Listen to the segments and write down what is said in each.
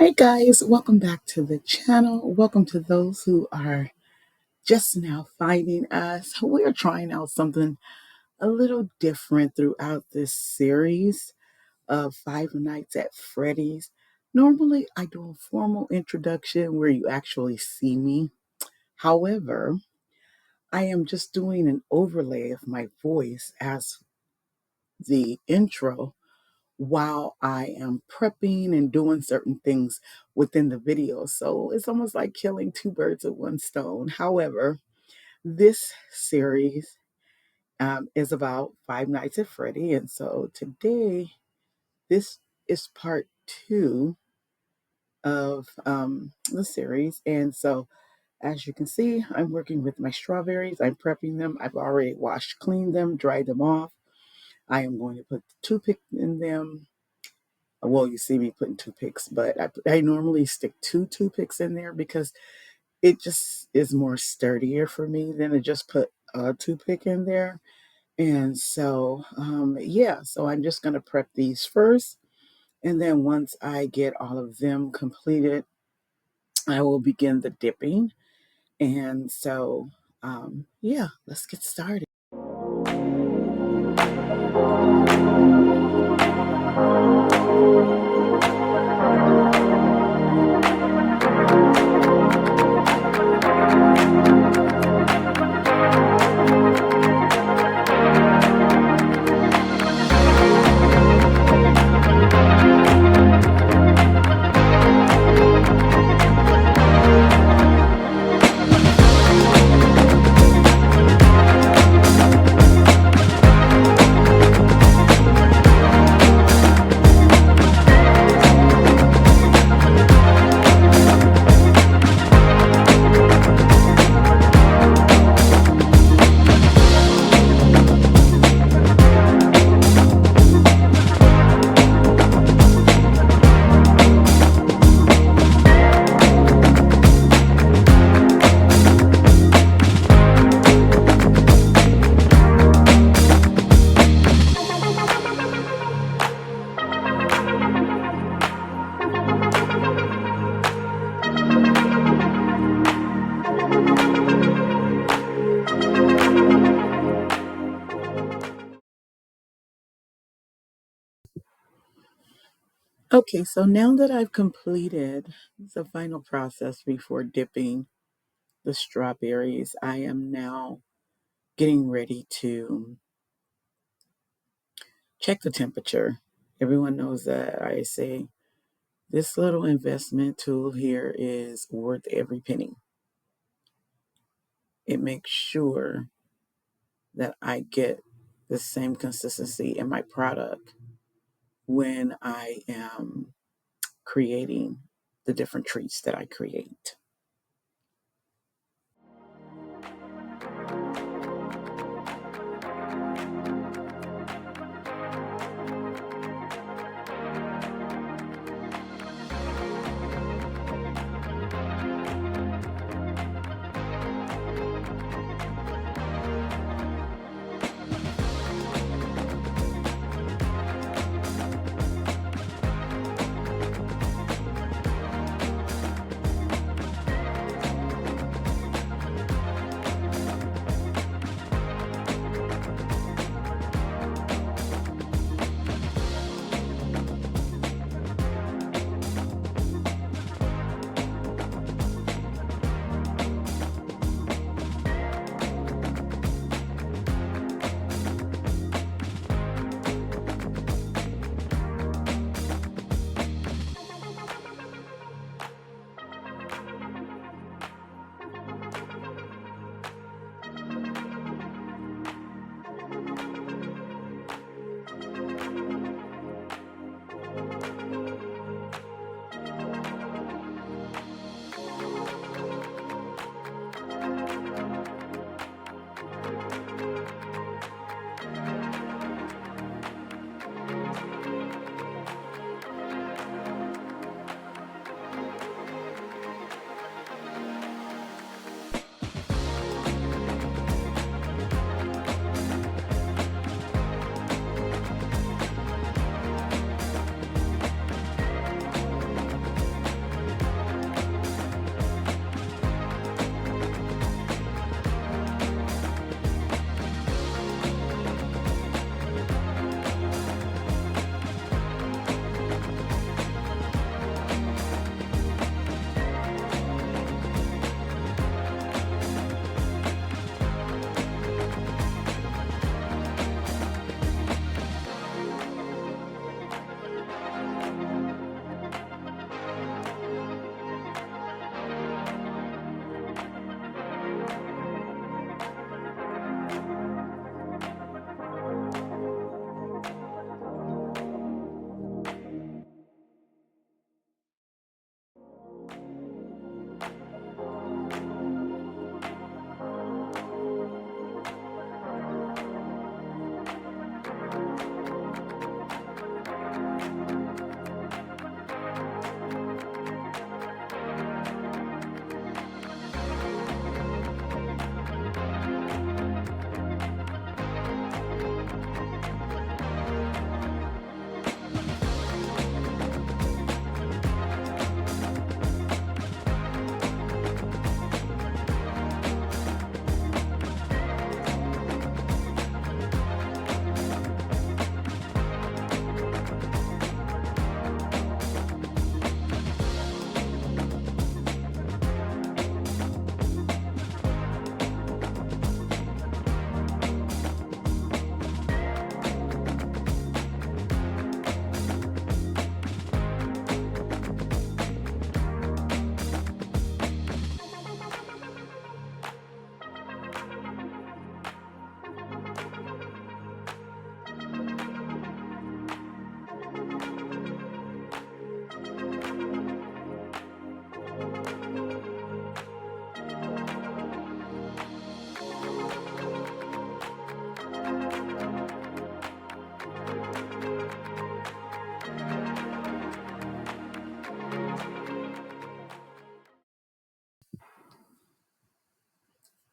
Hey guys, welcome back to the channel. Welcome to those who are just now finding us. We are trying out something a little different throughout this series of Five Nights at Freddy's. Normally, I do a formal introduction where you actually see me. However, I am just doing an overlay of my voice as the intro while I am prepping and doing certain things within the video. So it's almost like killing two birds with one stone. However, this series is about Five Nights at Freddy. And so today, this is part two of the series. And so as you can see, I'm working with my strawberries. I'm prepping them. I've already washed, cleaned them, dried them off. I am going to put the toothpick in them. Well, you see me putting toothpicks, but I normally stick two toothpicks in there because it just is more sturdier for me than to just put a toothpick in there. And so, yeah, so I'm just going to prep these first. And then once I get all of them completed, I will begin the dipping. And so, yeah, let's get started. Okay, so now that I've completed the final process before dipping the strawberries, I am now getting ready to check the temperature. Everyone knows that I say this little investment tool here is worth every penny. It makes sure that I get the same consistency in my product when I am creating the different treats that I create.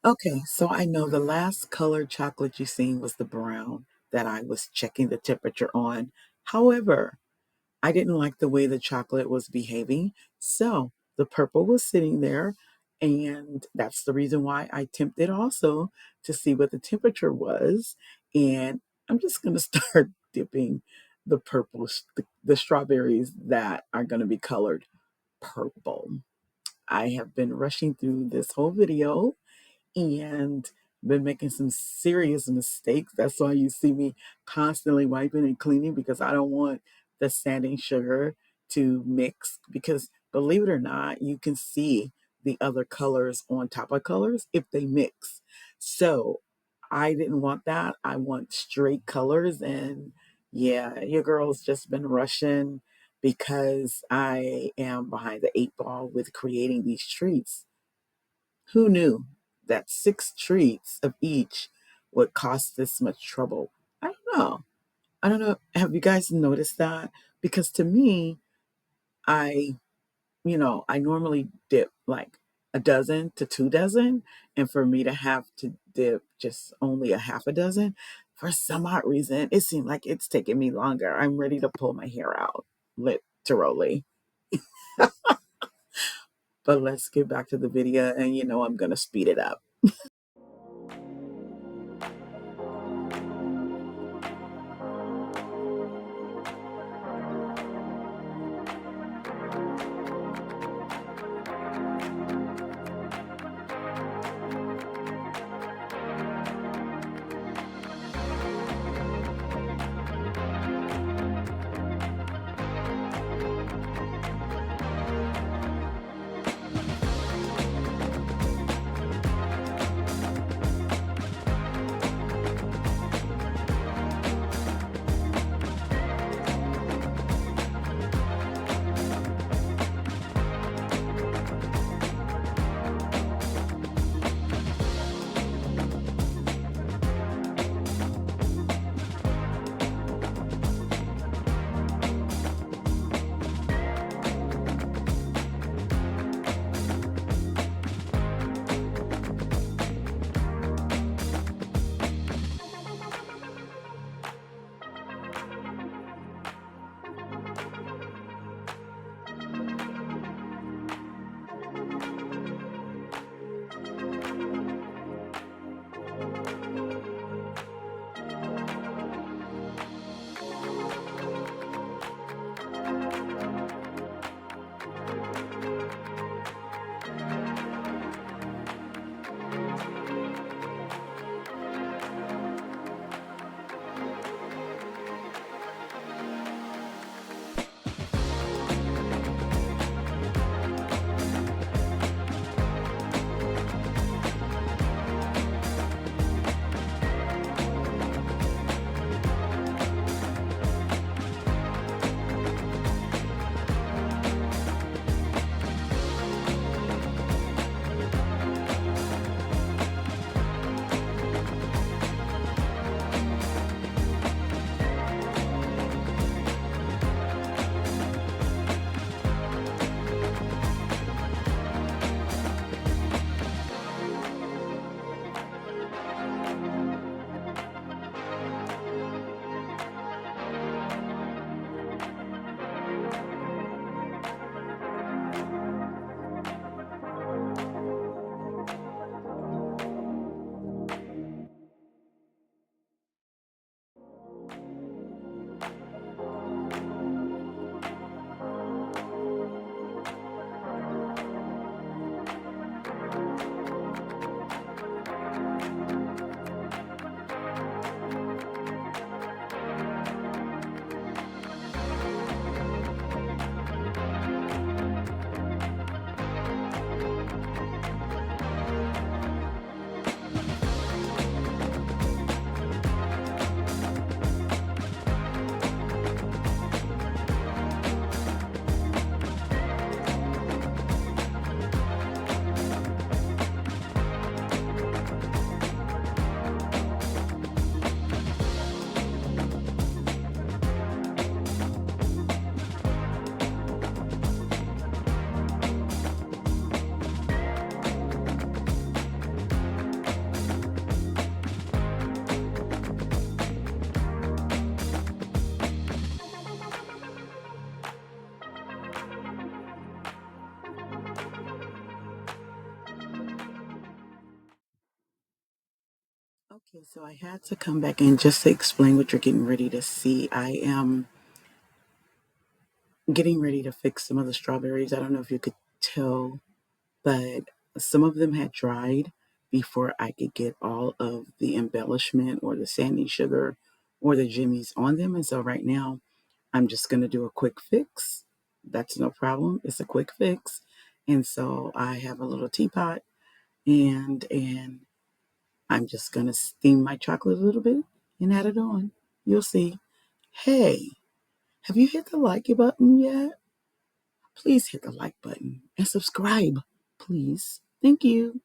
Okay, so I know the last colored chocolate you seen was the brown that I was checking the temperature on. However, I didn't like the way the chocolate was behaving. So the purple was sitting there, and that's the reason why I tempted also to see what the temperature was. And I'm just going to start dipping the purple, the strawberries that are going to be colored purple. I have been rushing through this whole video and been making some serious mistakes. That's why you see me constantly wiping and cleaning, because I don't want the sanding sugar to mix. Because believe it or not, you can see the other colors on top of colors if they mix. So I didn't want that. I want straight colors. And yeah, your girl's just been rushing because I am behind the eight ball with creating these treats. Who knew that 6 treats of each would cost this much trouble? I don't know. I don't know. Have you guys noticed that? Because to me, I, I normally dip like a dozen to 2 dozen. And for me to have to dip just only a half a dozen, for some odd reason, it seemed like it's taking me longer. I'm ready to pull my hair out, literally. But let's get back to the video, and I'm going to speed it up. Okay, so I had to come back in just to explain what you're getting ready to see. I am getting ready to fix some of the strawberries. I don't know if you could tell, but some of them had dried before I could get all of the embellishment or the sanding sugar or the jimmies on them. And so right now, I'm just going to do a quick fix. That's no problem. It's a quick fix. And so I have a little teapot and I'm just going to steam my chocolate a little bit and add it on. You'll see. Hey, have you hit the like button yet? Please hit the like button and subscribe, please. Thank you.